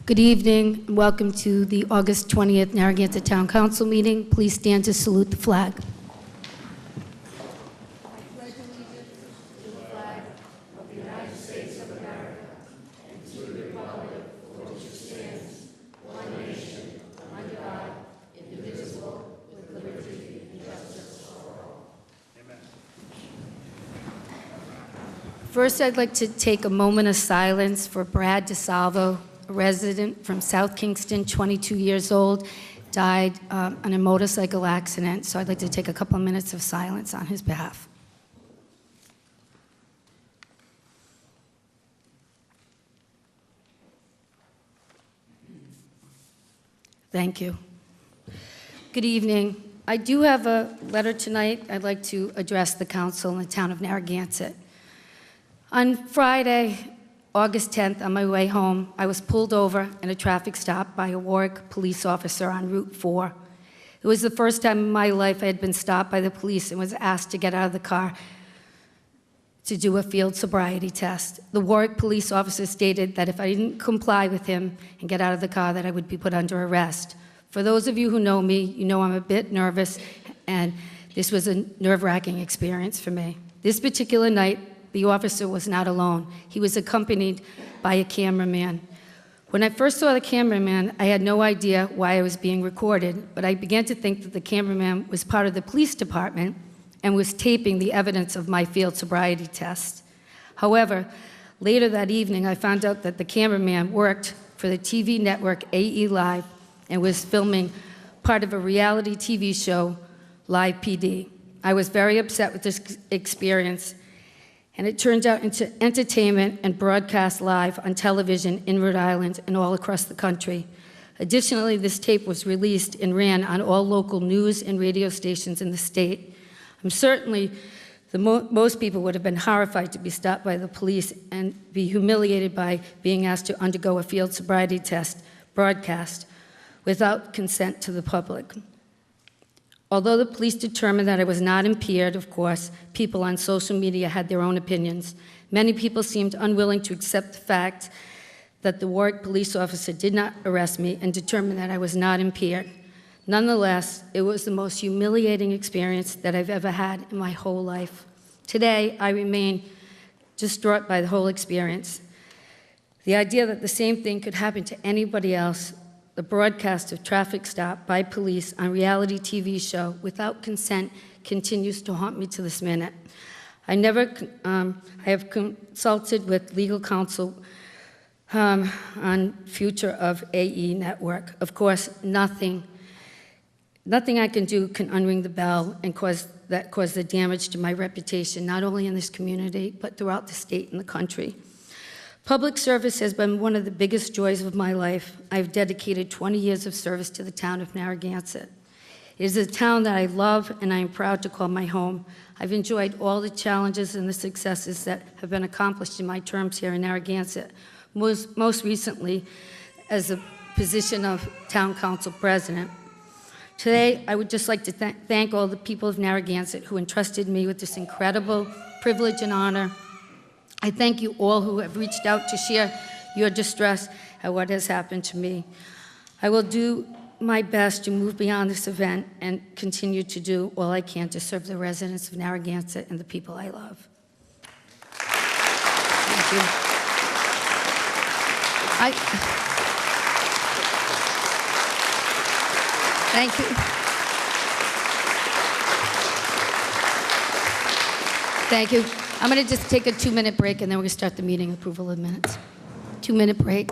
Good evening, and welcome to the August 20th Narragansett Town Council meeting. Please stand to salute the flag. First, I'd like to take a moment of silence for Brad DeSalvo, a resident from South Kingston, 22 years old, died in a motorcycle accident. So I'd like to take a couple of minutes of silence on his behalf. Thank you. Good evening. I do have a letter tonight I'd like to address the council in the town of Narragansett. On Friday, August 10th, on my way home, I was pulled over in a traffic stop by a Warwick police officer on Route 4. It was the first time in my life I had been stopped by the police and was asked to get out of the car to do a field sobriety test. The Warwick police officer stated that if I didn't comply with him and get out of the car, that I would be put under arrest. For those of you who know me, you know I'm a bit nervous, and this was a nerve-wracking experience for me. This particular night, the officer was not alone. He was accompanied by a cameraman. When I first saw the cameraman, I had no idea why I was being recorded, but I began to think that the cameraman was part of the police department and was taping the evidence of my field sobriety test. However, later that evening, I found out that the cameraman worked for the TV network AE Live and was filming part of a reality TV show, Live PD. I was very upset with this experience, and it turned out into entertainment and broadcast live on television in Rhode Island and all across the country. Additionally, this tape was released and ran on all local news and radio stations in the state. I'm certainly, most people would have been horrified to be stopped by the police and be humiliated by being asked to undergo a field sobriety test broadcast without consent to the public. Although the police determined that I was not impaired, of course, people on social media had their own opinions. Many people seemed unwilling to accept the fact that the Warwick police officer did not arrest me and determined that I was not impaired. Nonetheless, it was the most humiliating experience that I've ever had in my whole life. Today, I remain distraught by the whole experience. The idea that the same thing could happen to anybody else, the broadcast of traffic stop by police on reality TV show without consent, continues to haunt me to this minute. I have consulted with legal counsel on future of AE Network. Of course, nothing I can do can unring the bell and cause the damage to my reputation, not only in this community, but throughout the state and the country. Public service has been one of the biggest joys of my life. I've dedicated 20 years of service to the town of Narragansett. It is a town that I love and I am proud to call my home. I've enjoyed all the challenges and the successes that have been accomplished in my terms here in Narragansett, most recently as a position of town council president. Today, I would just like to thank all the people of Narragansett who entrusted me with this incredible privilege and honor. I thank you all who have reached out to share your distress at what has happened to me. I will do my best to move beyond this event and continue to do all I can to serve the residents of Narragansett and the people I love. Thank you. Thank you. Thank you. I'm going to just take a 2-minute break, and then we're going to start the meeting. Approval of minutes. 2-minute break.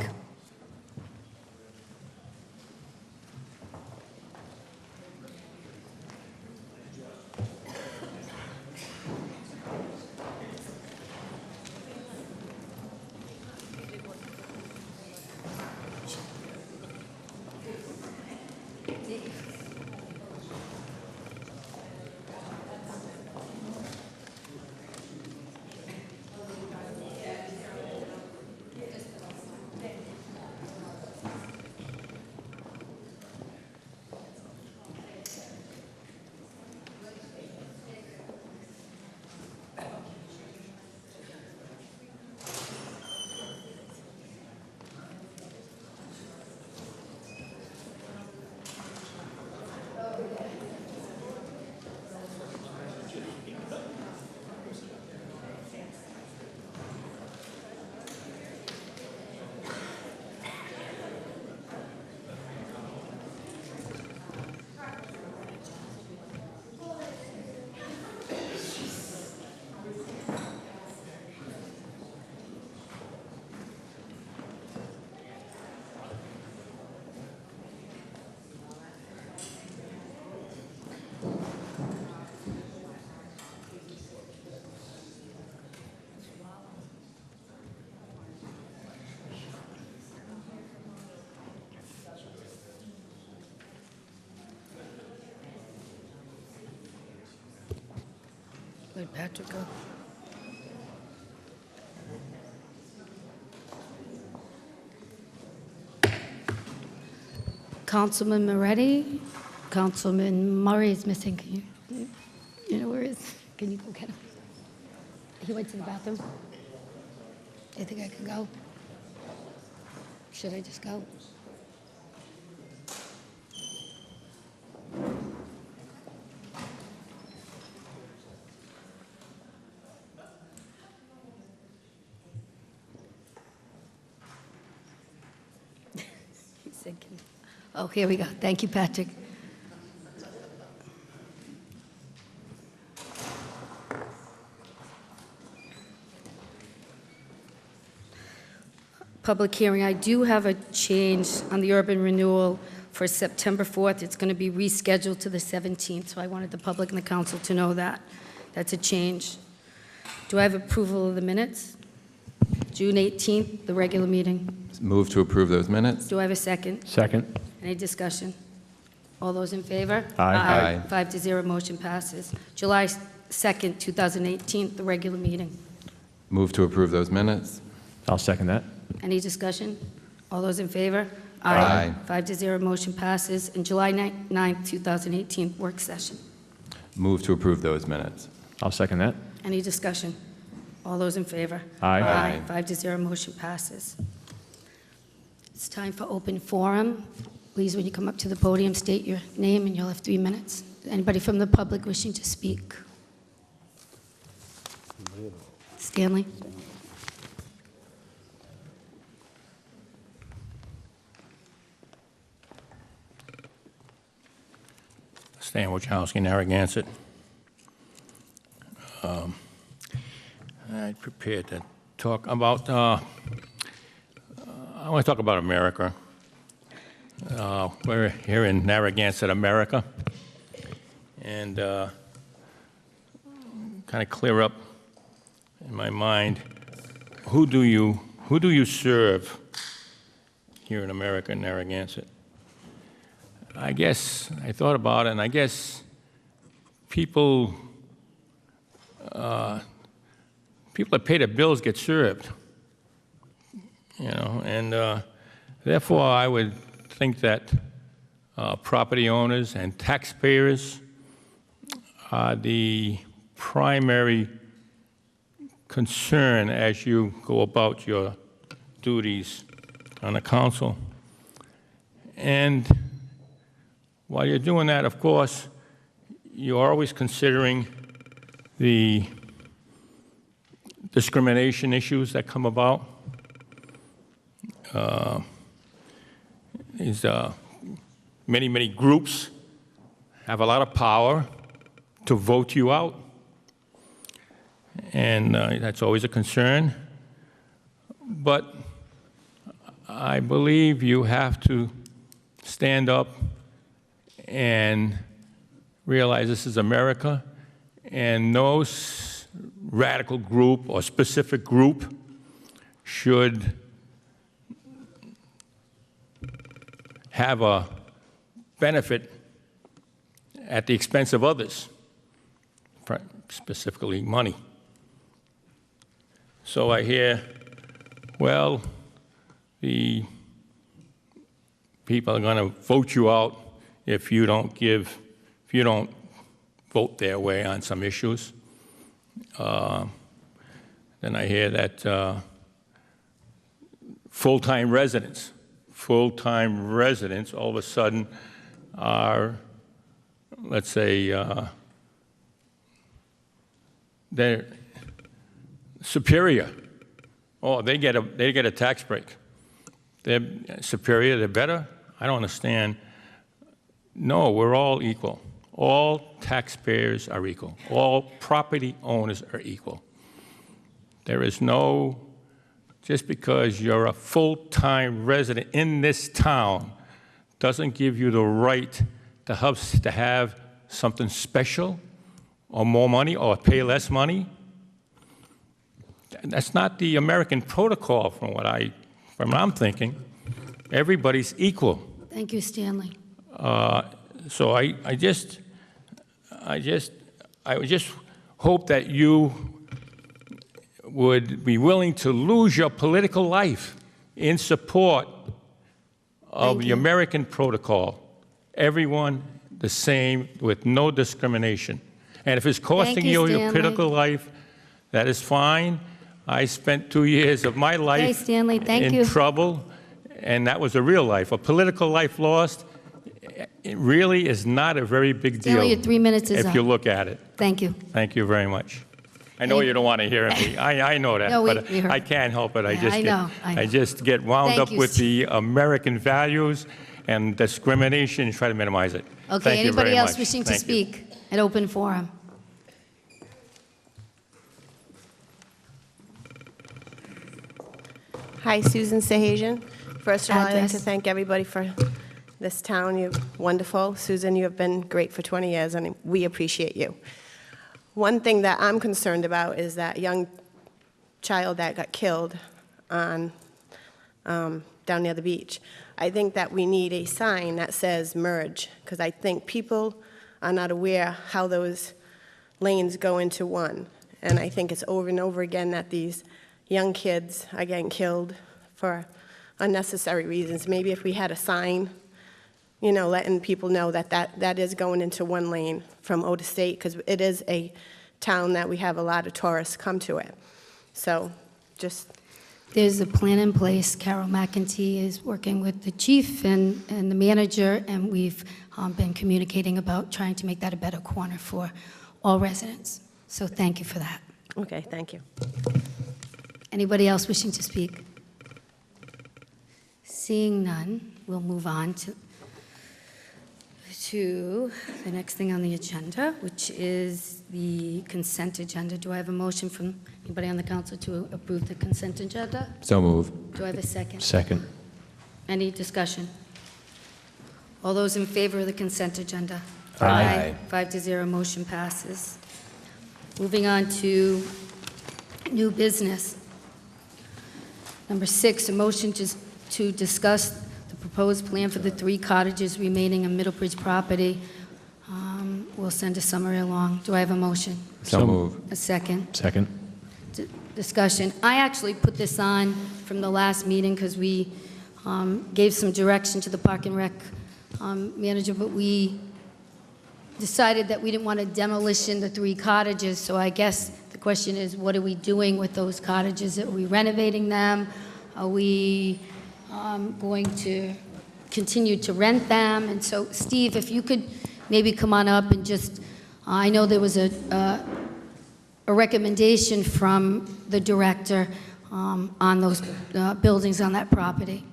Where'd Patrick go? Councilman Moretti, Councilman Murray is missing. Can you know where he is? Can you go get him? He went to the bathroom. Do you think I can go? Should I just go? He's thinking. Oh, here we go. Thank you, Patrick. Public hearing. I do have a change on the urban renewal for September 4th. It's going to be rescheduled to the 17th, so I wanted the public and the council to know that. That's a change. Do I have approval of the minutes? June 18th, the regular meeting. Move to approve those minutes. Do I have a second? Second. Any discussion? All those in favor? Aye. 5-0, motion passes. July 2nd, 2018, the regular meeting. Move to approve those minutes. I'll second that. Any discussion? All those in favor? Aye. 5-0, motion passes. And July 9th, 2018, work session. Move to approve those minutes. I'll second that. Any discussion? All those in favor? Aye. 5-0, motion passes. It's time for open forum. Please, when you come up to the podium, state your name, and you'll have 3 minutes. Anybody from the public wishing to speak? Stanley? Stan Wachowski, Narragansett. I'm prepared to talk about, I want to talk about America. We're here in Narragansett, America, and kind of clear up in my mind, who do you serve here in America, in Narragansett? I guess I thought about it, and I guess people that pay their bills get served, you know, and therefore I would think that property owners and taxpayers are the primary concern as you go about your duties on the council. And while you're doing that, of course, you're always considering the discrimination issues that come about. These many groups have a lot of power to vote you out, and that's always a concern. But I believe you have to stand up and realize this is America, and no radical group or specific group should have a benefit at the expense of others, specifically money. So I hear, well, the people are going to vote you out if you don't vote their way on some issues. Then I hear that full-time residents all of a sudden are, let's say, they're superior. Oh, they get a tax break. They're superior, they're better? I don't understand. No, we're all equal. All taxpayers are equal. All property owners are equal. There is no, just because you're a full-time resident in this town doesn't give you the right to have something special or more money or pay less money. That's not the American protocol from what I'm thinking. Everybody's equal. Thank you, Stanley. So I just hope that you would be willing to lose your political life in support of Thank the you. American protocol. Everyone the same with no discrimination. And if it's costing you, you your Stanley. political life, that is fine. I spent 2 years of my life Stanley, thank in you. trouble, and that was a real life. A political life lost, it really is not a very big deal. Stanley, your 3 minutes is if up. you look at it. Thank you. Thank you very much. I know you don't want to hear me. I know that, No, but we heard. I can't help it. Yeah, I know. I just get wound Thank up you, with Steve. the American values and discrimination and try to minimize it. Okay, Thank you anybody very else much. wishing to Thank you. speak? An open forum. Hi, Susan Sahajian. First of all, I'd like Address. to thank everybody for this town. You're wonderful. Susan, you have been great for 20 years, and we appreciate you. One thing that I'm concerned about is that young child that got killed on, down near the beach. I think that we need a sign that says merge, because I think people are not aware how those lanes go into one. And I think it's over and over again that these young kids are getting killed for unnecessary reasons. Maybe if we had a sign, you know, letting people know that that is going into one lane from Otis State, because it is a town that we have a lot of tourists come to it. So just, There's a plan in place. Carol McEntee is working with the chief and the manager, and we've been communicating about trying to make that a better corner for all residents. So thank you for that. okay, thank you. Anybody else wishing to speak? Seeing none, we'll move on to the next thing on the agenda, which is the consent agenda. Do I have a motion from anybody on the council to approve the consent agenda? So move. Do I have a second? Second. Any discussion? All those in favor of the consent agenda? Aye. 5-0, motion passes. Moving on to new business. Number 6, a motion to discuss the proposed plan for the 3 cottages remaining on Middlebridge property. We'll send a summary along. Do I have a motion? So move. A second? Second. Discussion. I actually put this on from the last meeting because we gave some direction to the Park and Rec manager, but we decided that we didn't want to demolition the 3 cottages, so I guess the question is, what are we doing with those cottages? Are we renovating them? Are we going to continue to rent them? And so, Steve, if you could maybe come on up and just, I know there was a recommendation from the director on those buildings on that property.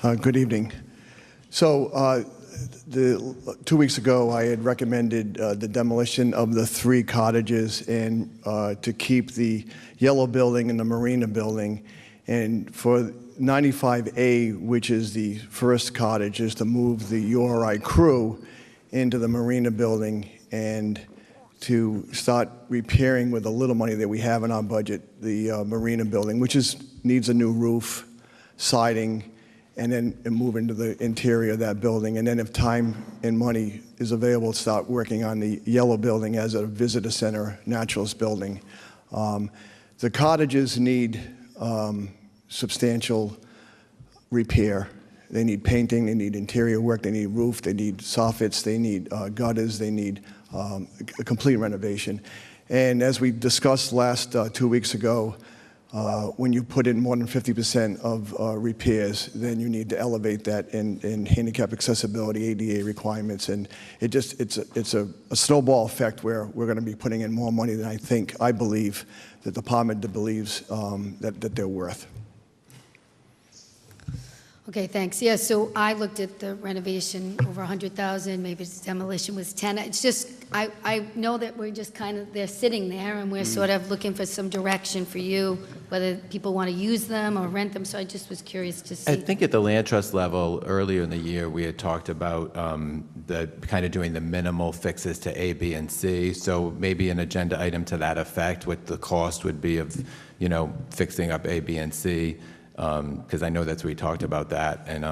Good evening. So, 2 weeks ago, I had recommended the demolition of the 3 cottages and to keep the yellow building and the marina building. And for 95A, which is the first cottage, is to move the URI crew into the marina building and to start repairing with the little money that we have in our budget, the marina building, which needs a new roof, siding, and then move into the interior of that building. And then if time and money is available, start working on the yellow building as a visitor center, naturalist building. The cottages need substantial repair. They need painting, they need interior work, they need roof, they need soffits, they need gutters, they need a complete renovation. And as we discussed last 2 weeks ago, when you put in more than 50% of repairs, then you need to elevate that in handicap accessibility, ADA requirements, and it's a snowball effect where we're going to be putting in more money than I believe the department believes that they're worth. Okay, thanks. Yeah, so I looked at the renovation, over 100,000, maybe the demolition was 10. It's just, I know that we're just kind of, they're sitting there, and we're sort of looking for some direction for you, whether people want to use them or rent them, so I just was curious to see. I think at the land trust level, earlier in the year, we had talked about the kind of doing the minimal fixes to A, B, and C. So maybe an agenda item to that effect, what the cost would be of, fixing up A, B, and C. Because I know that's we talked about that, and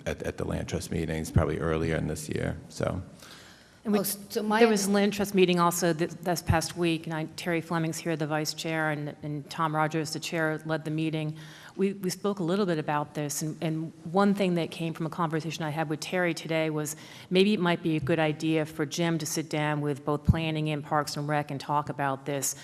at the land trust meetings, probably earlier in this year, so. And we, So there was a land trust meeting also this past week, and Terry Fleming's here, the vice chair, and Tom Rogers, the chair, led the meeting. We spoke a little bit about this, and one thing that came from a conversation I had with Terry today was maybe it might be a good idea for Jim to sit down with both planning and Parks and Rec and talk about this.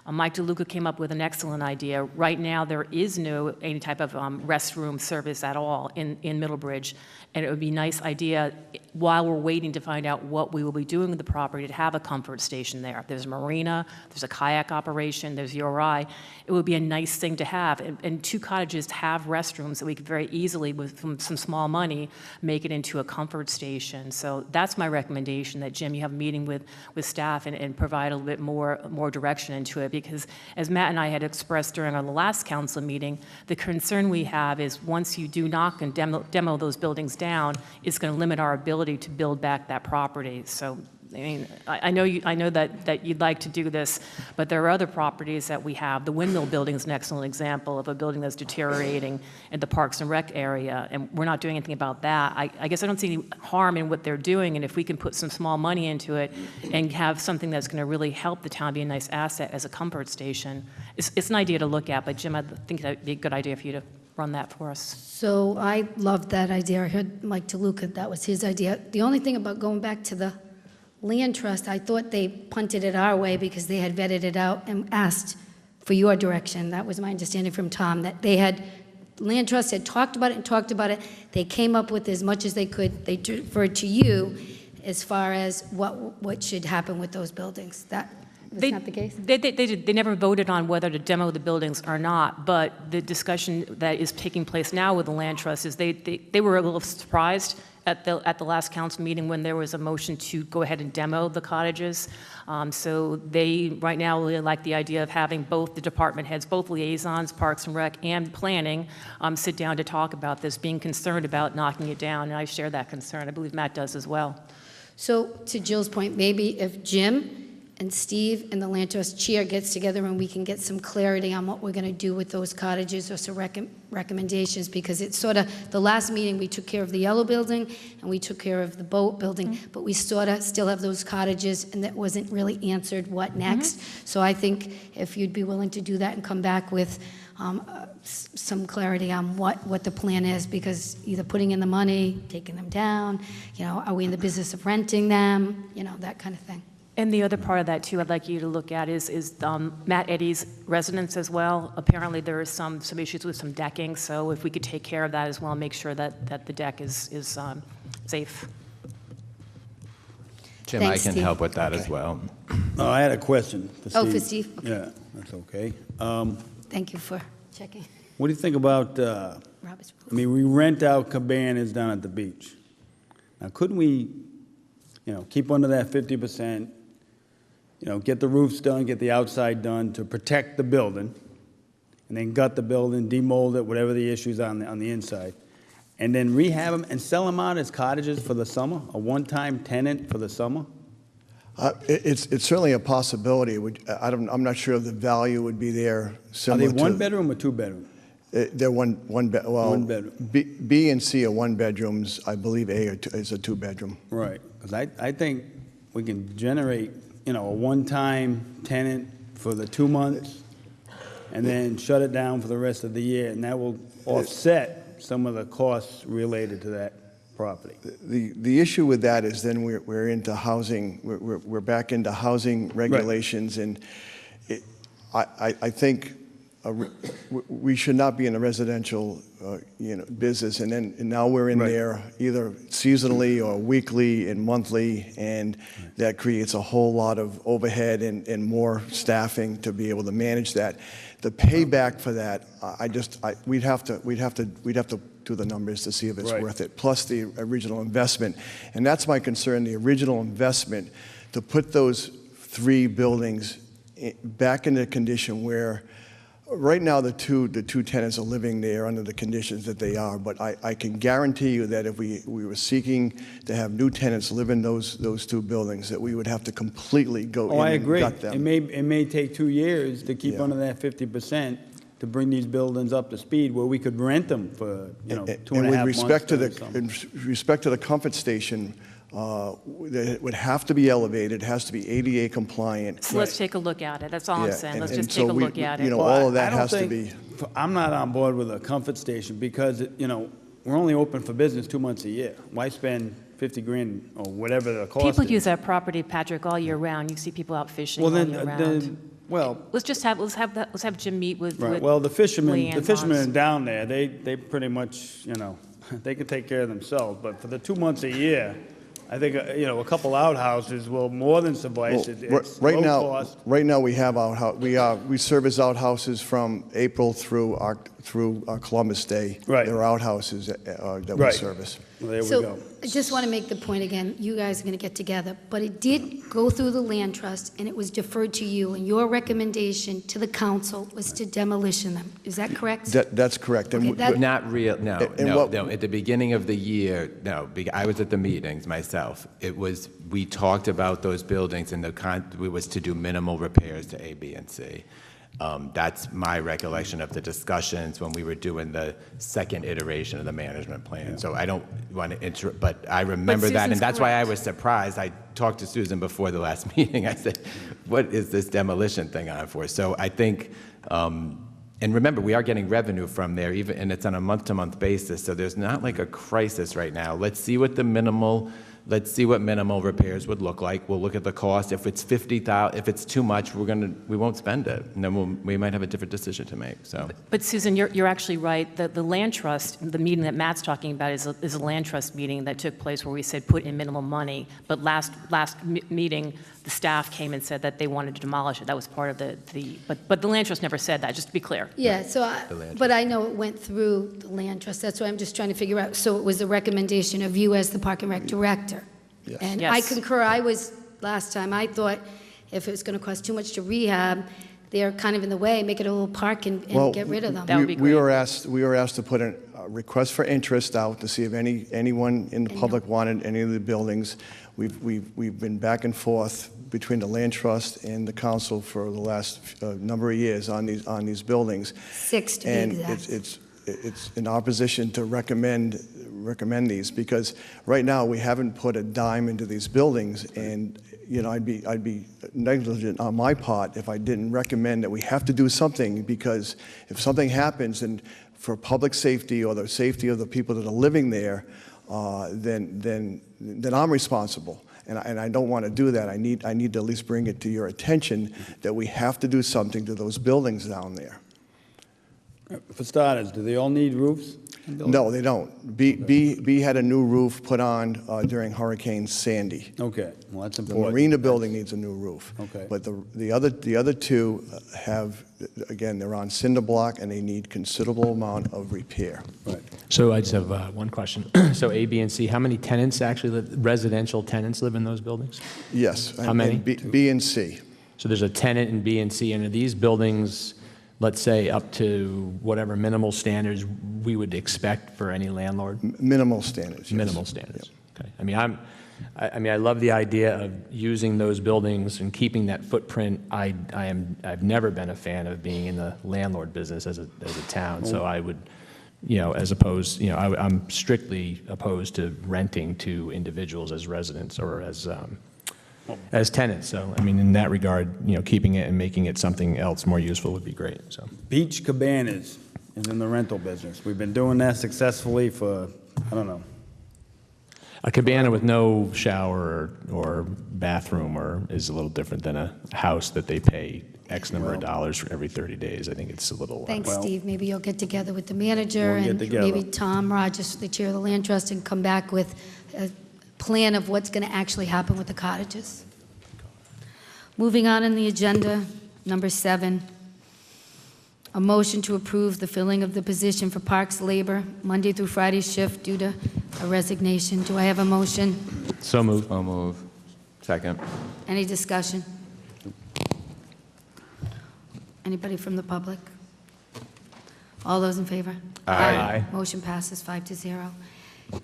Mike DeLuca came up with an excellent idea. Right now, there is no any type of restroom service at all in Middlebridge, and it would be a nice idea while we're waiting to find out what we will be doing with the property to have a comfort station there. There's a marina, there's a kayak operation, there's URI. It would be a nice thing to have, and 2 cottages have restrooms that we could very easily, with some small money, make it into a comfort station. So that's my recommendation, that Jim, you have a meeting with staff and provide a little bit more direction into it, because as Matt and I had expressed during our last council meeting, the concern we have is once you do knock and demo those buildings down, it's going to limit our ability to build back that property. So, I mean, I know that you'd like to do this, but there are other properties that we have. The Windmill Building is an excellent example of a building that's deteriorating in the Parks and Rec area, and we're not doing anything about that. I guess I don't see any harm in what they're doing, and if we can put some small money into it and have something that's going to really help the town be a nice asset as a comfort station, it's an idea to look at. But Jim, I think that would be a good idea for you to run that for us. So I loved that idea. I heard Mike DeLuca, that was his idea. The only thing about going back to the land trust, I thought they punted it our way because they had vetted it out and asked for your direction. That was my understanding from Tom, that they had, land trust had talked about it and talked about it. They came up with as much as they could. They deferred to you as far as what should happen with those buildings. That was not the case? They never voted on whether to demo the buildings or not, but the discussion that is taking place now with the land trust is they were a little surprised at the last council meeting when there was a motion to go ahead and demo the cottages. So they right now really like the idea of having both the department heads, both liaisons, Parks and Rec and planning, sit down to talk about this, being concerned about knocking it down, and I share that concern. I believe Matt does as well. So to Jill's point, maybe if Jim and Steve and the land trust chair gets together and we can get some clarity on what we're going to do with those cottages or some recommendations, because it's sort of, the last meeting we took care of the yellow building and we took care of the boat building, but we sort of still have those cottages and that wasn't really answered what next. So I think if you'd be willing to do that and come back with some clarity on what the plan is, because either putting in the money, taking them down, are we in the business of renting them, that kind of thing. And the other part of that, too, I'd like you to look at is Matt Eddy's residence as well. Apparently, there are some issues with some decking, so if we could take care of that as well, make sure that the deck is safe. Jim, Thanks, I can Steve. help with that as well. I had a question for Steve. Oh, for Steve? Okay. Yeah, that's okay. Thank you for checking. What do you think about, Robert's I mean, we rent out cabanas down at the beach. Now, couldn't we, keep under that 50%, get the roofs done, get the outside done to protect the building, and then gut the building, demold it, whatever the issues are on the inside, and then rehab them and sell them out as cottages for the summer, a one-time tenant for the summer? It's certainly a possibility. I'm not sure if the value would be there Are similar they to... one bedroom or two bedroom? They're one bed. Well, One bedroom. B and C are one bedrooms. I believe A is a two bedroom. Right, because I think we can generate, a one-time tenant for the 2 months and then shut it down for the rest of the year, and that will offset some of the costs related to that property. The issue with that is then we're into housing. We're back into housing regulations, and I think we should not be in a residential business, and now we're in there either seasonally or weekly and monthly, and that creates a whole lot of overhead and more staffing to be able to manage that. The payback for that, we'd have to do the numbers to see if it's worth it, plus the original investment. And that's my concern, the original investment, to put those 3 buildings back into condition where right now the two tenants are living there under the conditions that they are, but I can guarantee you that if we were seeking to have new tenants live in those 2 buildings, that we would have to completely go in I and agree. gut them. It may take 2 years to keep under that 50%, to bring these buildings up to speed where we could rent them for, you know, 2.5 And months. with respect to or something. in respect to the comfort station, it would have to be elevated, it has to be ADA compliant. So let's take a look at it. That's all I'm Yeah, saying. and- Let's and just so take a we- look at you it. know, Well, all of that I don't has to think- be. I'm not on board with a comfort station because, you know, we're only open for business 2 months a year. Why spend 50 grand or whatever the cost is? People use that property, Patrick, all year round. You see people out fishing Well, all then, year round. well, Let's have Jim meet with right, well, the fishermen liaisons. down there, they pretty much, you know, they can take care of themselves. But for the 2 months a year, I think, you know, a couple outhouses will more than suffice. Well, It's right low now, cost. right now we have we service outhouses from April through Columbus Day. Right. There are outhouses that we Right. service. Well, there we So go. I just want to make the point again, you guys are going to get together, but it did go through the land trust and it was deferred to you, and your recommendation to the council was to demolition them. Is that correct? That's correct. And Okay, w- that- Not real, no, And no, what- no. At the beginning of the year, no, I was at the meetings myself. It was, we talked about those buildings and it was to do minimal repairs to A, B, and C. That's my recollection of the discussions when we were doing the second iteration of the management plan. So I don't want to but I remember that, Susan's and that's why I correct. was surprised. I talked to Susan before the last meeting. I said, what is this demolition thing on for? So I think, and remember, we are getting revenue from there, even, and it's on a month-to-month basis, so there's not like a crisis right now. Let's see what minimal repairs would look like. We'll look at the cost. If it's 50,000, if it's too much, we won't spend it, and then we might have a different decision to make, so. But Susan, you're actually right. The land trust, the meeting that Matt's talking about is a land trust meeting that took place where we said put in minimal money. But last meeting, the staff came and said that they wanted to demolish it. That was part of but the land trust never said that, just to be clear. Yeah, The land but I know it went through the land trust, that's why I'm just trying to figure out, so it was a recommendation of you as the Park and Rec director? Yes. And I Yes. concur, last time, I thought if it was going to cost too much to rehab, they're kind of in the way, make it a little park and Well, get rid of them. That would be we great. were asked to put a request for interest out to see if anyone in the public wanted any of the buildings. We've been back and forth between the land trust and the council for the last number of years on these buildings. 6 to be And exact. it's in our position to recommend these, because right now we haven't put a dime into these buildings, and you know, I'd be negligent on my part if I didn't recommend that we have to do something, because if something happens and for public safety or the safety of the people that are living there, then I'm responsible. And I don't want to do that. I need to at least bring it to your attention that we have to do something to those buildings down there. For starters, do they all need roofs? No, they don't. B had a new roof put on during Hurricane Sandy. Okay, well, that's The important. marina building needs a new roof. Okay. But the other two have, again, they're on cinder block and they need considerable amount of repair. Right. So I just have one question. So A, B, and C, how many tenants actually, residential tenants live in those buildings? Yes. How many? And B and C. So there's a tenant in B and C, and are these buildings, let's say, up to whatever minimal standards we would expect for any landlord? Minimal standards, yes. Minimal standards. Okay. I mean, I love the idea of using those buildings and keeping that footprint. I've never been a fan of being in the landlord business as a town, so I would, as opposed, I'm strictly opposed to renting to individuals as residents or as tenants. So, I mean, in that regard, keeping it and making it something else more useful would be great, so. Beach Cabanas is in the rental business. We've been doing that successfully for, I don't know. A cabana with no shower or bathroom is a little different than a house that they pay X number of dollars for every 30 days. I think it's a little. Thanks, Steve. Maybe you'll get together with the manager We'll get and together. maybe Tom Rogers, the chair of the land trust, and come back with a plan of what's going to actually happen with the cottages. Moving on in the agenda, number 7, a motion to approve the filling of the position for Parks labor, Monday through Friday shift due to a resignation. Do I have a motion? So moved. I'll move. Second. Any discussion? Anybody from the public? All those in favor? Aye. Motion passes 5-0.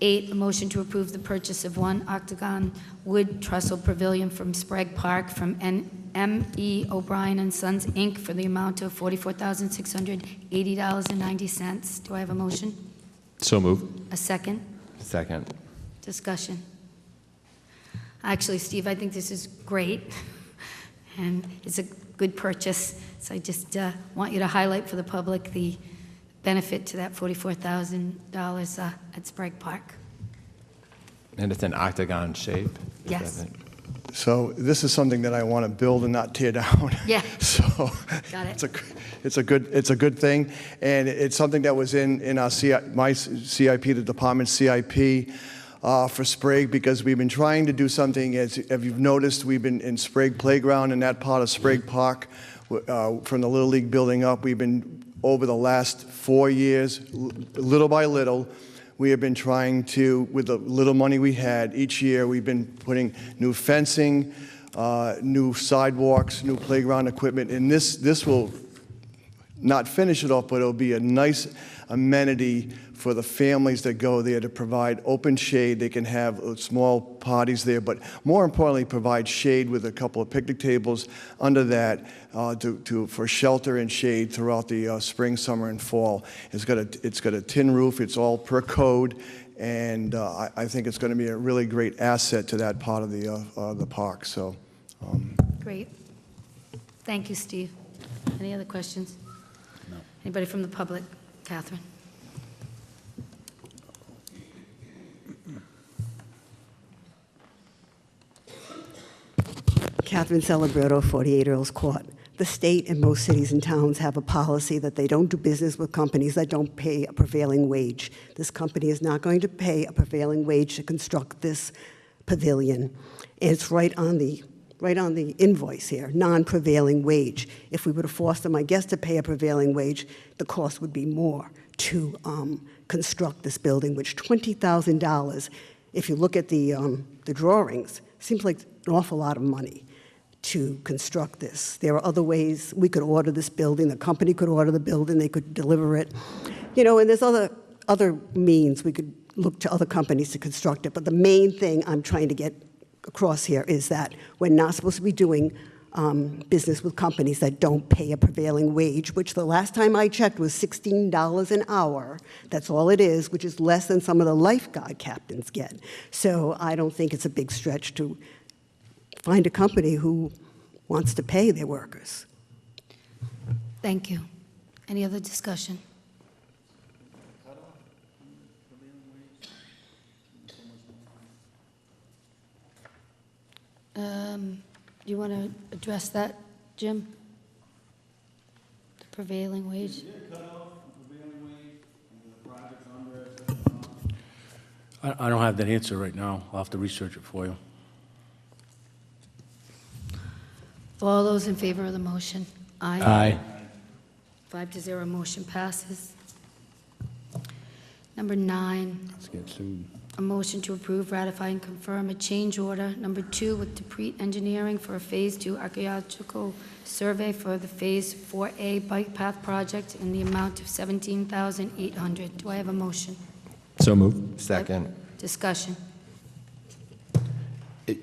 8, a motion to approve the purchase of 1 octagon wood trestle pavilion from Sprague Park from M.E. O'Brien and Sons, Inc., for the amount of $44,680.90. Do I have a motion? So move. A second? Second. Discussion. Actually, Steve, I think this is great, and it's a good purchase. So I just want you to highlight for the public the benefit to that $44,000 at Sprague Park. And it's an octagon shape? Is Yes. that it? So this is something that I want to build and not tear down. Yeah. So Got it. it's a good thing, and it's something that was in our my CIP, the department's CIP for Sprague, because we've been trying to do something. As you've noticed, we've been in Sprague Playground in that part of Sprague Park, from the Little League building up. We've been over the last 4 years, little by little. We have been trying to, with the little money we had, each year we've been putting new fencing, new sidewalks, new playground equipment, and this will not finish it off, but it'll be a nice amenity for the families that go there, to provide open shade. They can have small parties there, but more importantly, provide shade with a couple of picnic tables under that for shelter and shade throughout the spring, summer, and fall. It's got a tin roof. It's all per code, and I think it's going to be a really great asset to that part of the park. So, Great. Thank you, Steve. Any other questions? No. Anybody from the public? Catherine? Catherine Celebrato, 48 Earls Court. The state and most cities and towns have a policy that they don't do business with companies that don't pay a prevailing wage. This company is not going to pay a prevailing wage to construct this pavilion. And it's right on the invoice here, non-prevailing wage. If we were to force them, I guess, to pay a prevailing wage, the cost would be more to construct this building, which $20,000, if you look at the drawings, seems like an awful lot of money to construct this. There are other ways we could order this building. The company could order the building. They could deliver it. You know, and there's other means. We could look to other companies to construct it. But the main thing I'm trying to get across here is that we're not supposed to be doing business with companies that don't pay a prevailing wage, which the last time I checked was $16 an hour. That's all it is, which is less than some of the lifeguard captains get. So I don't think it's a big stretch to find a company who wants to pay their workers. Thank you. Any other discussion? Do you want to address that, Jim? The prevailing wage? I don't have that answer right now. I'll have to research it for you. All those in favor of the motion? Aye. Aye. 5-0, motion passes. Number 9, Let's get sued. a motion to approve, ratify, and confirm a change order. Number 2, with Deprete Engineering for a Phase 2 archaeological survey for the Phase 4A bike path project in the amount of $17,800. Do I have a motion? So move. Second. Discussion.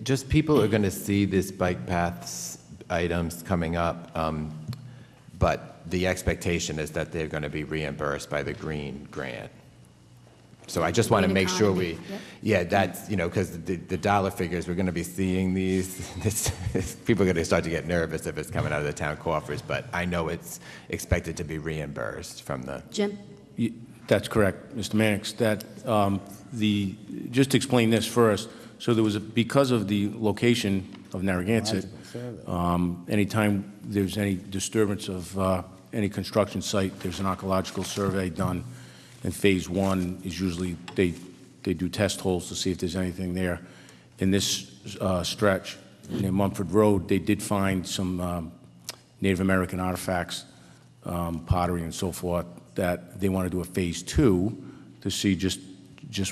Just people are going to see this bike paths items coming up, but the expectation is that they're going to be reimbursed by the green grant. So I just want to Green make sure economy, yeah, that's, you know, because the dollar figures, we're going to be seeing these, people are going to start to get nervous if it's coming out of the town coffers, but I know it's expected to be reimbursed from the. Jim? That's correct, Mr. Mannix. That just to explain this first. So there was because of the location of Narragansett, anytime there's any disturbance of any construction site, there's an archaeological survey done. And Phase 1 is usually, they do test holes to see if there's anything there. In this stretch, near Mumford Road, they did find some Native American artifacts, pottery and so forth, that they want to do a Phase 2 to see just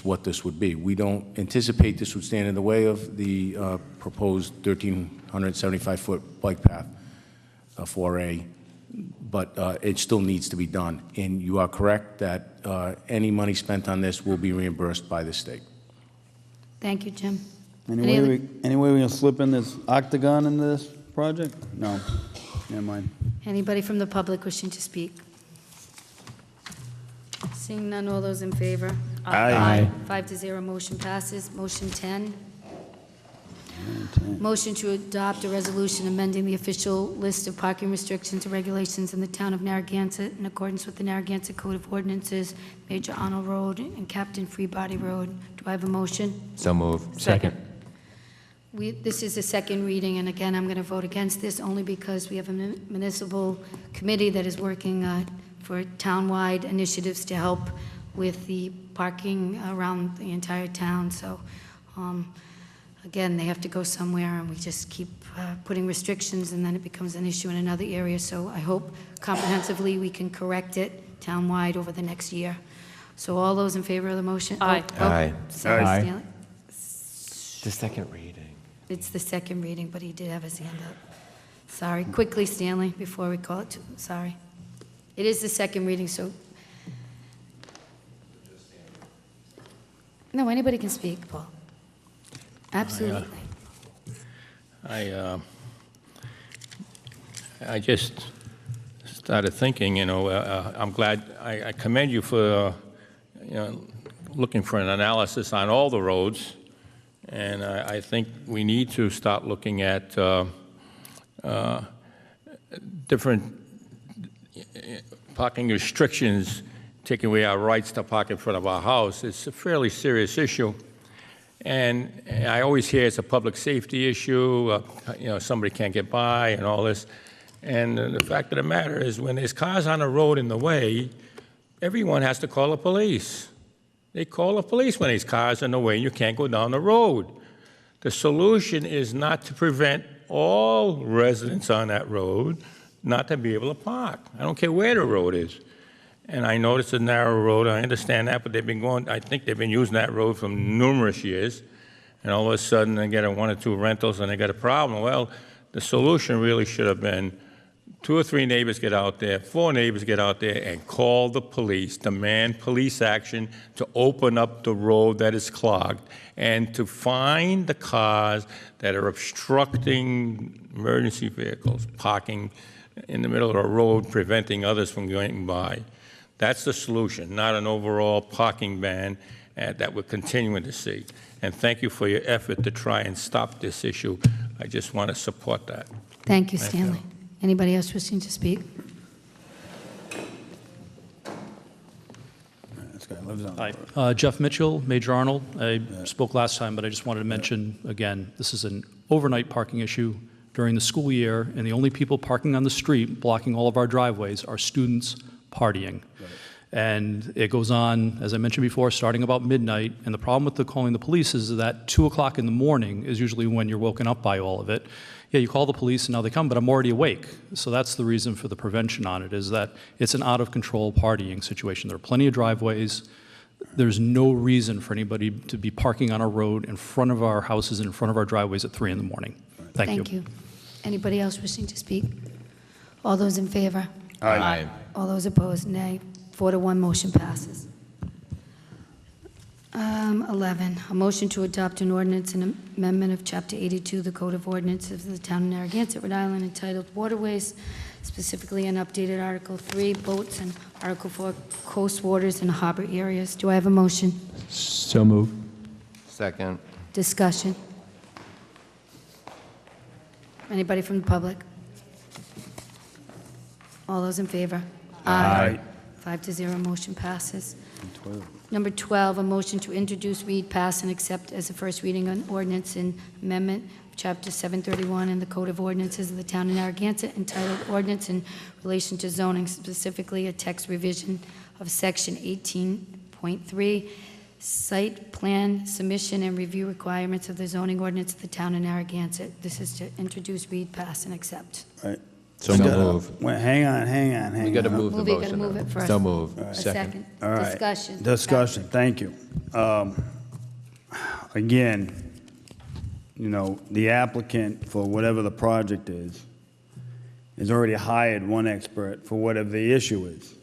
what this would be. We don't anticipate this would stand in the way of the proposed 1,375-foot bike path, 4A, but it still needs to be done. And you are correct that any money spent on this will be reimbursed by the state. Thank you, Jim. Any way we can slip in this octagon in this project? No, never mind. Anybody from the public wishing to speak? Seeing none, all those in favor? Aye. 5-0, motion passes. Motion 10. Motion to adopt a resolution amending the official list of parking restrictions and regulations in the town of Narragansett in accordance with the Narragansett Code of Ordinances, Major Arnold Road and Captain Freebody Road. Do I have a motion? So move. Second. This is a second reading, and again, I'm going to vote against this only because we have a municipal committee that is working for town-wide initiatives to help with the parking around the entire town. So, again, they have to go somewhere, and we just keep putting restrictions, and then it becomes an issue in another area. So I hope comprehensively we can correct it town-wide over the next year. So all those in favor of the motion? Aye. Aye. Sorry, Aye. Stanley. The second reading. It's the second reading, but he did have his hand up. Sorry. Quickly, Stanley, before we call it to, sorry. It is the second reading, so. No, anybody can speak, Paul. Absolutely. I just started thinking, I'm glad, I commend you for, looking for an analysis on all the roads, and I think we need to start looking at different parking restrictions, taking away our rights to park in front of our house. It's a fairly serious issue. And I always hear it's a public safety issue, somebody can't get by and all this. And the fact of the matter is, when there's cars on the road in the way, everyone has to call the police. They call the police when there's cars in the way and you can't go down the road. The solution is not to prevent all residents on that road not to be able to park. I don't care where the road is. And I know it's a narrow road, I understand that, but I think they've been using that road for numerous years, and all of a sudden they get one or two rentals and they got a problem. Well, the solution really should have been 2 or 3 neighbors get out there, 4 neighbors get out there and call the police, demand police action to open up the road that is clogged, and to find the cars that are obstructing emergency vehicles, parking in the middle of the road, preventing others from going by. That's the solution, not an overall parking ban that we're continuing to see. And thank you for your effort to try and stop this issue. I just want to support that. Thank you, Thank Stanley. you. Anybody else wishing to speak? This guy lives on the Hi, road. Jeff Mitchell, Major Arnold. I spoke last time, but I just wanted to mention again, this is an overnight parking issue during the school year, and the only people parking on the street, blocking all of our driveways, are students partying. And it goes on, as I mentioned before, starting about midnight. And the problem with calling the police is that 2 o'clock in the morning is usually when you're woken up by all of it. Yeah, you call the police and now they come, but I'm already awake. So that's the reason for the prevention on it, is that it's an out-of-control partying situation. There are plenty of driveways. There's no reason for anybody to be parking on a road in front of our houses and in front of our driveways at 3 in the morning. Thank you. Anybody else wishing to speak? All those in favor? Aye. All those opposed, nay. 4-1, motion passes. 11, a motion to adopt an ordinance and amendment of Chapter 82 of the Code of Ordinances of the Town of Narragansett, Rhode Island, entitled Waterways, specifically an updated Article 3, Boats, and Article 4, Coast Waters and Harbor Areas. Do I have a motion? So move. Second. Discussion. Anybody from the public? All those in favor? Aye. 5-0, motion passes. Number 12, a motion to introduce, read, pass, and accept as a first reading an ordinance and amendment of Chapter 731 in the Code of Ordinances of the Town of Narragansett entitled Ordinance in Relation to Zoning, specifically a text revision of Section 18.3, Site Plan Submission and Review Requirements of the Zoning Ordinance of the Town of Narragansett. This is to introduce, read, pass, and accept. Right. So move. Wait, hang on. We got to move the Move it, gotta motion. move it first. So move. A second. All right. Discussion. Discussion, thank you. Again, the applicant for whatever the project is has already hired one expert for whatever the issue is.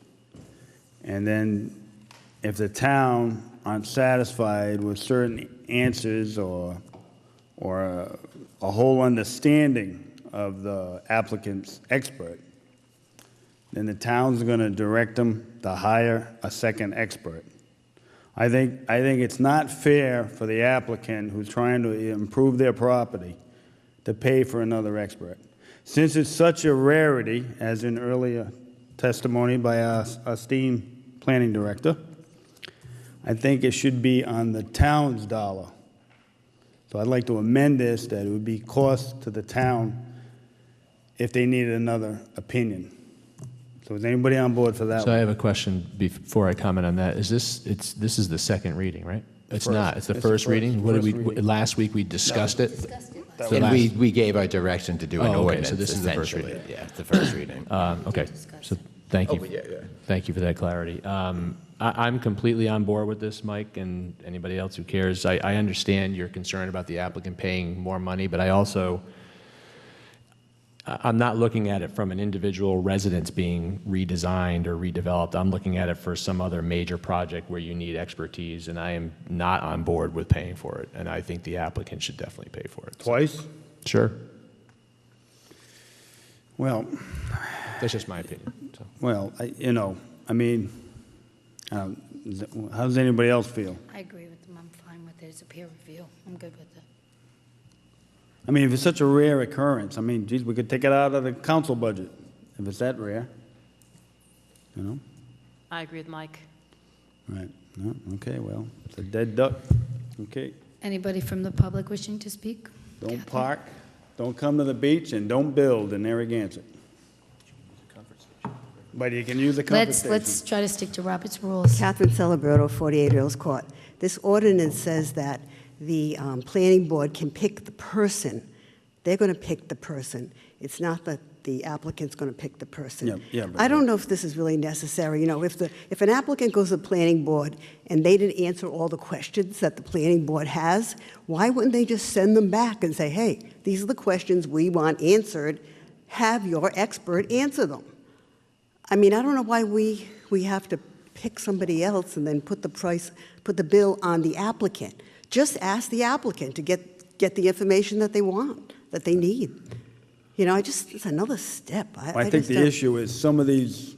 And then if the town aren't satisfied with certain answers or a whole understanding of the applicant's expert, then the town's going to direct them to hire a second expert. I think it's not fair for the applicant who's trying to improve their property to pay for another expert. Since it's such a rarity, as in earlier testimony by our esteemed planning director, I think it should be on the town's dollar. So I'd like to amend this that it would be cost to the town if they needed another opinion. So is anybody on board for that So I one? have a question before I comment on that. Is this is the second reading, right? It's first. not. It's the It's the first reading. What did we? first reading. Last week we discussed it. So And last- we gave our direction to do an Oh, okay, ordinance, so this is the first essentially. reading. Yeah, it's the first reading. Okay. So thank you. Oh, yeah. Thank you for that clarity. I'm completely on board with this, Mike, and anybody else who cares. I understand your concern about the applicant paying more money, but I'm not looking at it from an individual residence being redesigned or redeveloped. I'm looking at it for some other major project where you need expertise, and I am not on board with paying for it, and I think the applicant should definitely pay for it. Twice? Sure. Well, That's just my opinion. So. well, how does anybody else feel? I agree with them. I'm fine with it. It's a peer review. I'm good with it. I mean, if it's such a rare occurrence, I mean, geez, we could take it out of the council budget if it's that rare. You know? I agree with Mike. Right. No? Okay, well, it's a dead duck. Okay. Anybody from the public wishing to speak? Don't park, don't come to the beach, and don't build in Narragansett. But you can use the comfort station. Let's try to stick to Robert's rules. Catherine Celebrato, 48 Earls Court. This ordinance says that the planning board can pick the person. They're going to pick the person. It's not that the applicant's going to pick the person. Yeah, but- I don't know if this is really necessary. You know, if an applicant goes to the planning board and they didn't answer all the questions that the planning board has, why wouldn't they just send them back and say, hey, these are the questions we want answered. Have your expert answer them. I mean, I don't know why we have to pick somebody else and then put the bill on the applicant. Just ask the applicant to get the information that they want, that they need. You know, it's another step. I think the issue is some of these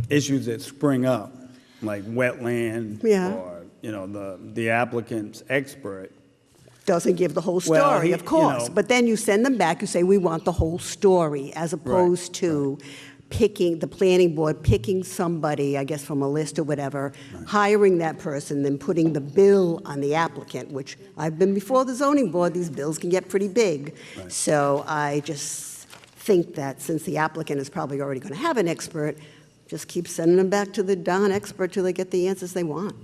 issues that spring up, like wetland, Yeah. or, you know, the applicant's expert. Doesn't give the whole story, Well, of course. know- But then you send them back, you say, we want the whole story, as opposed to picking, the planning board picking somebody, I guess from a list or whatever, hiring that person, then putting the bill on the applicant, which I've been before the zoning board, these bills can get pretty big. Right. So I just think that since the applicant is probably already going to have an expert, just keep sending them back to the darn expert till they get the answers they want,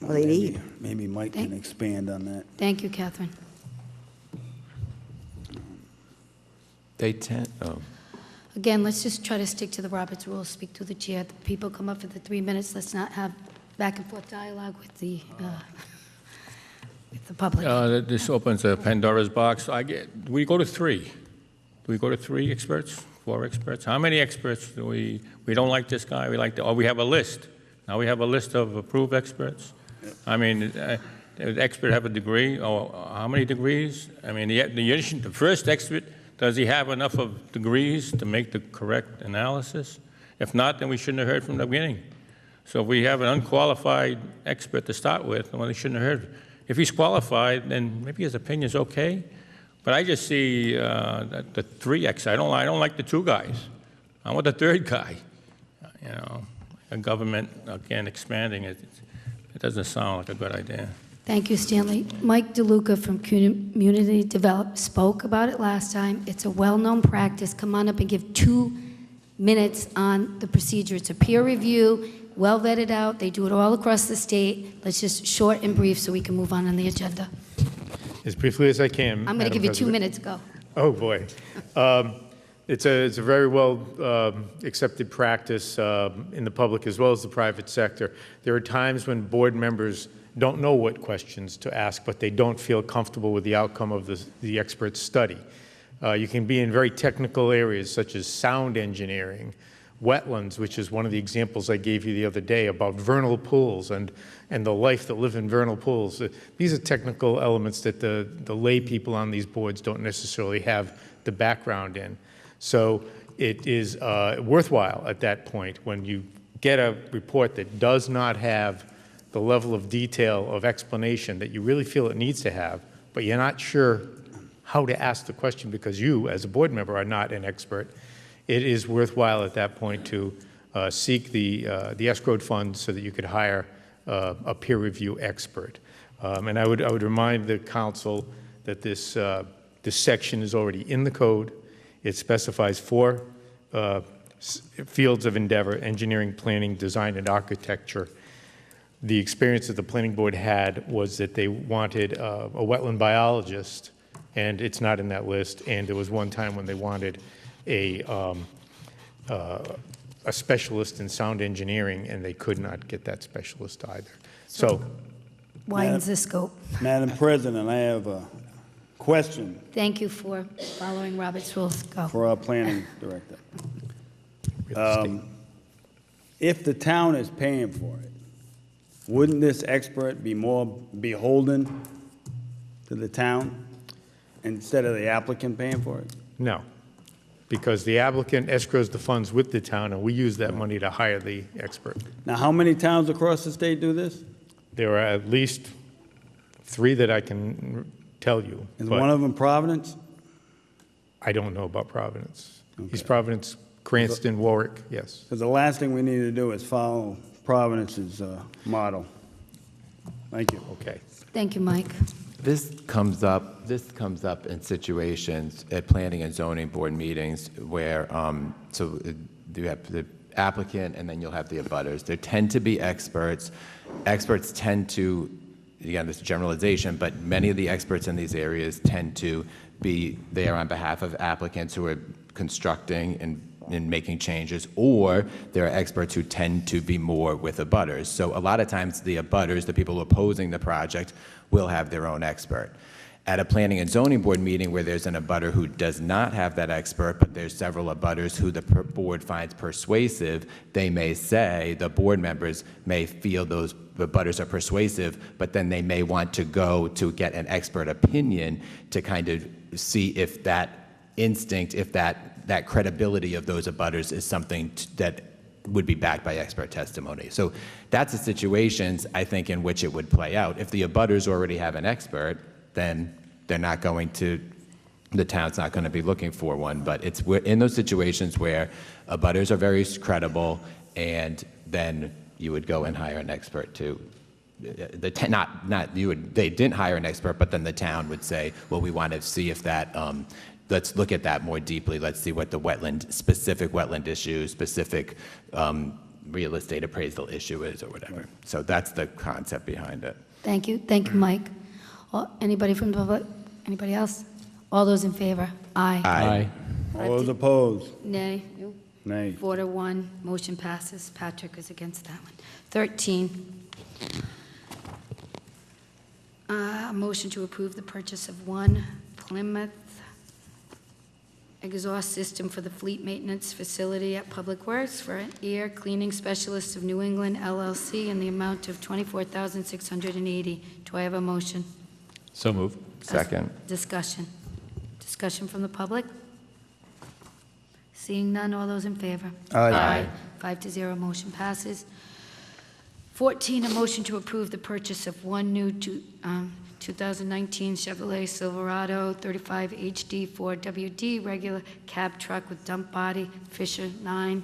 or they need. Maybe Mike can expand on that. Thank you, Catherine. They tend, Again, let's just try to stick to the Robert's rules, speak to the chair. The people come up for the 3 minutes. Let's not have back and forth dialogue with the public. This opens a Pandora's box. We go to three. Do we go to 3 experts, 4 experts? How many experts do we don't like this guy, or we have a list. Now we have a list of approved experts. I mean, the expert have a degree, or how many degrees? I mean, the first expert, does he have enough of degrees to make the correct analysis? If not, then we shouldn't have heard from the beginning. So if we have an unqualified expert to start with, well, they shouldn't have heard. If he's qualified, then maybe his opinion's okay. But I just see the 3 experts. I don't like the 2 guys. I want the 3rd guy. You know, a government, again, expanding it. It doesn't sound like a good idea. Thank you, Stanley. Mike DeLuca from Community Develop spoke about it last time. It's a well-known practice. Come on up and give 2 minutes on the procedure. It's a peer review, well vetted out. They do it all across the state. Let's just short and brief so we can move on the agenda. As briefly as I can. I'm going to give you 2 minutes. Go. Oh, boy. It's a very well accepted practice in the public as well as the private sector. There are times when board members don't know what questions to ask, but they don't feel comfortable with the outcome of the expert's study. You can be in very technical areas such as sound engineering, wetlands, which is one of the examples I gave you the other day about vernal pools and the life that live in vernal pools. These are technical elements that the lay people on these boards don't necessarily have the background in. So it is worthwhile at that point when you get a report that does not have the level of detail of explanation that you really feel it needs to have, but you're not sure how to ask the question because you, as a board member, are not an expert. It is worthwhile at that point to seek the escrowed funds so that you could hire a peer review expert. And I would remind the council that this section is already in the code. It specifies 4 fields of endeavor: engineering, planning, design, and architecture. The experience that the planning board had was that they wanted a wetland biologist, and it's not in that list. And there was one time when they wanted a specialist in sound engineering, and they could not get that specialist either. So, Widens the scope. Madam President, I have a question Thank you for following Robert's rules. Go. for our planning director. If the town is paying for it, wouldn't this expert be more beholden to the town instead of the applicant paying for it? no, because the applicant escrows the funds with the town, and we use that money to hire the expert. Now, how many towns across the state do this? There are at least 3 that I can tell you. Is but one of them Providence? I don't know about Providence. East Okay. Providence, Cranston, Warwick, yes. Because the last thing we need to do is follow Providence's model. Thank you. Okay. Thank you, Mike. This comes up in situations at planning and zoning board meetings where, you have the applicant and then you'll have the abutters. There tend to be experts. Experts tend to, again, this is generalization, but many of the experts in these areas tend to be there on behalf of applicants who are constructing and making changes, or there are experts who tend to be more with abutters. So a lot of times the abutters, the people opposing the project, will have their own expert. At a planning and zoning board meeting where there's an abutter who does not have that expert, but there's several abutters who the board finds persuasive, they may say, the board members may feel those abutters are persuasive, but then they may want to go to get an expert opinion to kind of see if that instinct, if that credibility of those abutters is something that would be backed by expert testimony. So that's the situations, I think, in which it would play out. If the abutters already have an expert, then they're not going to, the town's not going to be looking for one. But we're in those situations where abutters are very credible, and then you would go and hire an expert to, they didn't hire an expert, but then the town would say, well, we want to see if that, let's look at that more deeply. Let's see what the specific wetland issue, specific real estate appraisal issue is or whatever. So that's the concept behind it. Thank you. Thank you, Mike. Anybody from the public? Anybody else? All those in favor? Aye. Aye. All those opposed? Nay. Nay. 4-1. Motion passes. Patrick is against that one. 13. A motion to approve the purchase of 1 Plymouth exhaust system for the fleet maintenance facility at Public Works for an air cleaning specialist of New England LLC in the amount of $24,680. Do I have a motion? So moved. Second. Discussion. Discussion from the public? Seeing none, all those in favor? Aye. 5-0, motion passes. 14, a motion to approve the purchase of 1 new 2019 Chevrolet Silverado 35 HD 4WD regular cab truck with dump body, Fisher 9,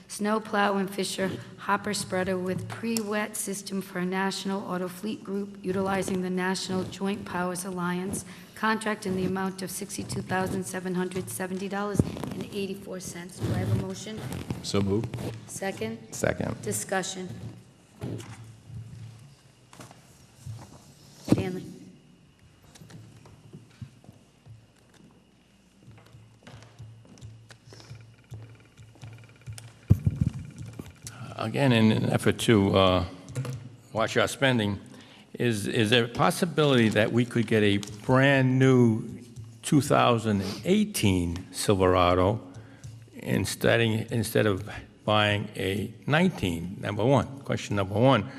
snow plow and Fisher hopper spreader with pre-wet system for a national auto fleet group utilizing the National Joint Powers Alliance. Contract in the amount of $62,770.84. Do I have a motion? So moved. Second? Second. Discussion. Stanley? Again, in an effort to watch our spending, is there a possibility that we could get a brand-new 2018 Silverado instead of buying a 19, number one, question number one.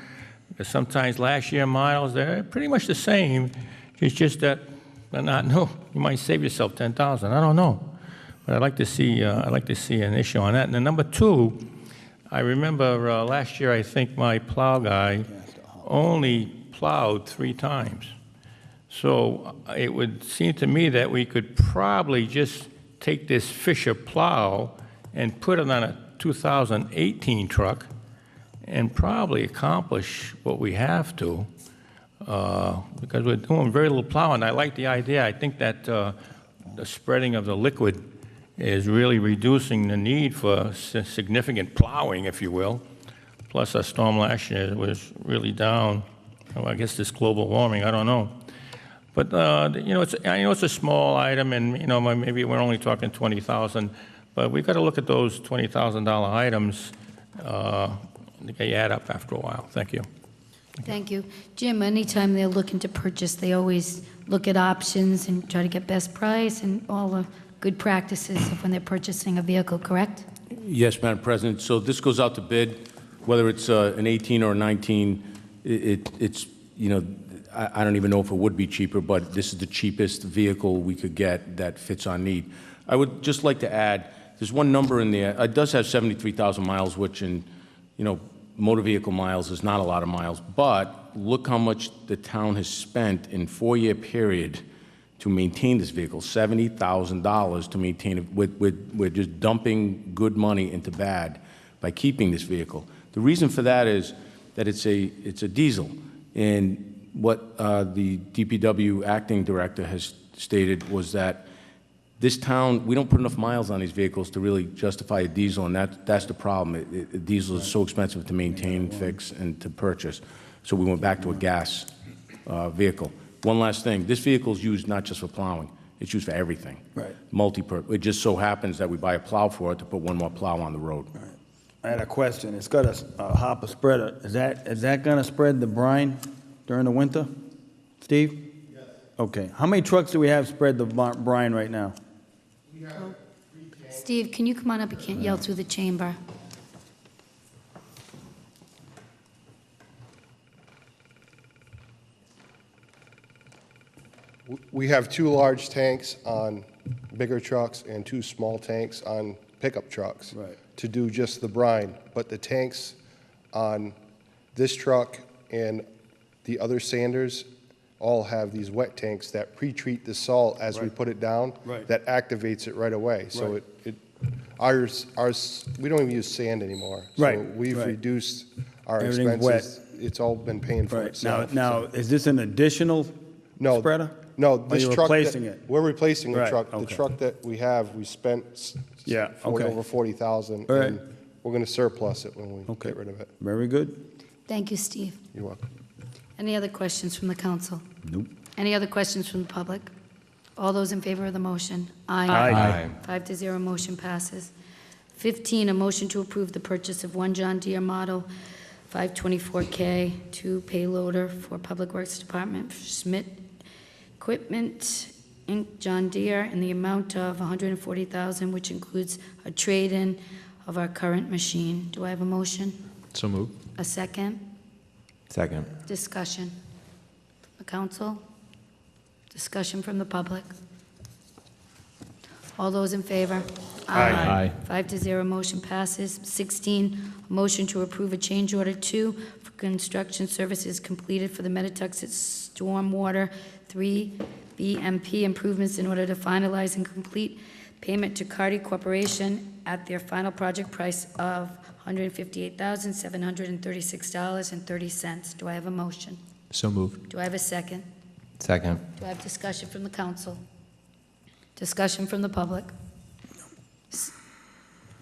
Because sometimes last year models, they're pretty much the same. It's just that they're not new. You might save yourself $10,000. I don't know. But I'd like to see an issue on that. And then number two, I remember last year, I think my plow guy only plowed 3 times. So it would seem to me that we could probably just take this Fisher plow and put it on a 2018 truck and probably accomplish what we have to, because we're doing very little plowing. I like the idea. I think that the spreading of the liquid is really reducing the need for significant plowing, if you will. Plus, our storm last year was really down. Well, I guess this global warming, I don't know. But, you know, it's a small item, and, you know, maybe we're only talking 20,000, but we've got to look at those $20,000 items. They add up after a while. Thank you. Thank you. Jim, anytime they're looking to purchase, they always look at options and try to get best price and all the good practices of when they're purchasing a vehicle, correct? Yes, Madam President. So this goes out to bid, whether it's an 18 or a 19, it's, you know, I don't even know if it would be cheaper, but this is the cheapest vehicle we could get that fits our need. I would just like to add, there's one number in there. It does have 73,000 miles, which in, you know, motor vehicle miles is not a lot of miles, but look how much the town has spent in 4-year period to maintain this vehicle, $70,000 to maintain it. We're just dumping good money into bad by keeping this vehicle. The reason for that is that it's a diesel, and what the DPW acting director has stated was that this town, we don't put enough miles on these vehicles to really justify a diesel, and that's the problem. Diesel is so expensive to maintain, fix, and to purchase. So we went back to a gas vehicle. One last thing, this vehicle is used not just for plowing, it's used for everything. Right. Multi-purpose. It just so happens that we buy a plow for it to put one more plow on the road. Right. I had a question. It's got a hopper spreader. Is that going to spread the brine during the winter, Steve? Yes. Okay. How many trucks do we have spread the brine right now? Steve, can you come on up? You can't yell through the chamber. We have 2 large tanks on bigger trucks and 2 small tanks on pickup trucks to do just the brine. But the tanks on this truck and the other Sanders all have these wet tanks that pre-treat the salt as we put it down. That activates it right away. So ours, we don't even use sand anymore. So we've reduced our expenses. Wet. It's all been paying for itself. Now, is this an additional spreader? No, this you're truck. replacing it? We're replacing the truck. Okay. The truck that we have, we spent over 40,000, All right. and we're going to surplus it when we get rid of it. Very good. Thank you, Steve. You're welcome. Any other questions from the council? Nope. Any other questions from the public? All those in favor of the motion? Aye. 5-0, motion passes. 15, a motion to approve the purchase of one John Deere Model 524K, 2 payloader for Public Works Department, Schmidt Equipment, Inc., John Deere, in the amount of $140,000, which includes a trade-in of our current machine. Do I have a motion? So moved. A second? Second. Discussion. The council? Discussion from the public? All those in favor? Aye. 5-0, motion passes. 16, a motion to approve a change order 2 for construction services completed for the Medituxet Stormwater 3 BMP improvements in order to finalize and complete payment to Carty Corporation at their final project price of $158,736.30. Do I have a motion? So moved. Do I have a second? Second. Do I have discussion from the council? Discussion from the public?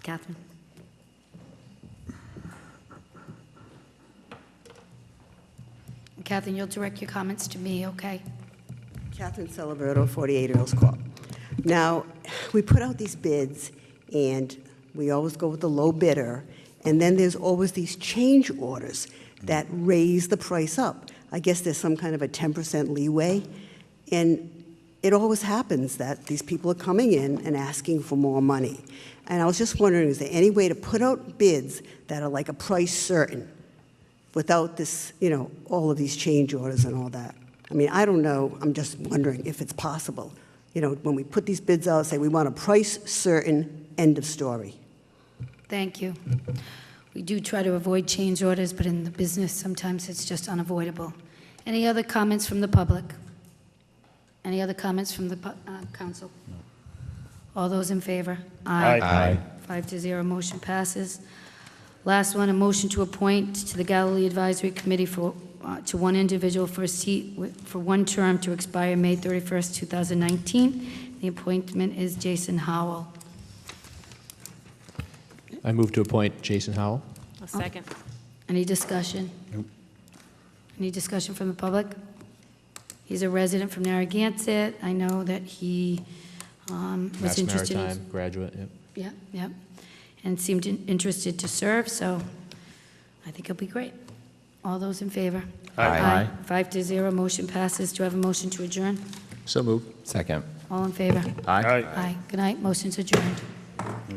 Catherine? Catherine, you'll direct your comments to me, okay? Catherine Celeberto, 48 Earls Court. Now, we put out these bids, and we always go with the low bidder, and then there's always these change orders that raise the price up. I guess there's some kind of a 10% leeway. And it always happens that these people are coming in and asking for more money. And I was just wondering, is there any way to put out bids that are like a price certain without this, all of these change orders and all that? I mean, I don't know. I'm just wondering if it's possible. When we put these bids out, say we want a price certain, end of story. Thank you. We do try to avoid change orders, but in the business, sometimes it's just unavoidable. Any other comments from the public? Any other comments from the council? All those in favor? Aye. 5-0, motion passes. Last one, a motion to appoint to the Galilee Advisory Committee to one individual for a seat for one term to expire May 31st, 2019. The appointment is Jason Howell. I move to appoint Jason Howell. A second. Any discussion? Any discussion from the public? He's a resident from Narragansett. I know that he was Mass interested. Maritime graduate, yep. Yeah. And seemed interested to serve, so I think it'll be great. All those in favor? Aye. 5-0, motion passes. Do I have a motion to adjourn? So moved. Second. All in favor? Aye. Aye. Good night, motion's adjourned. All right.